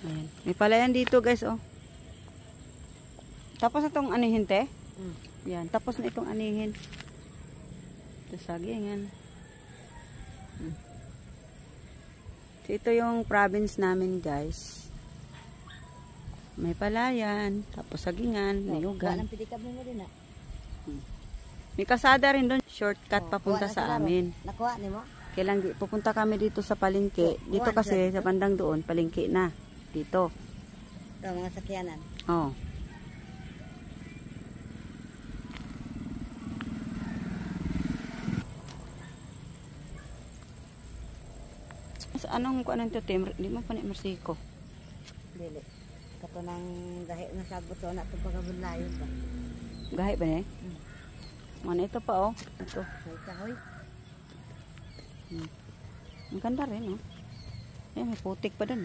Ayan. May palayan dito guys, oh. Tapos itong anihin, te? Yan. Tapos na itong anihin. Ito sagingan. So, ito yung province namin, guys. May palayan. Tapos sagingan. Niyugan. May kasada rin doon. Shortcut papunta sa amin. Nakuha ni mo? Kailang pupunta kami dito sa palengke. Dito kasi sa bandang doon, palengke na. Dito. Ito, mga sakyanan. Oh. Anong kuan nito, Tim? Di mo pa ni Mersiko. Dili. Kato nang gahi na sabot so na itong pagabunlayon ba? Gahi ba niya? Mana ito pa, oh. Ito. May kahoy. Ang ganda rin, oh. May putik pa dun.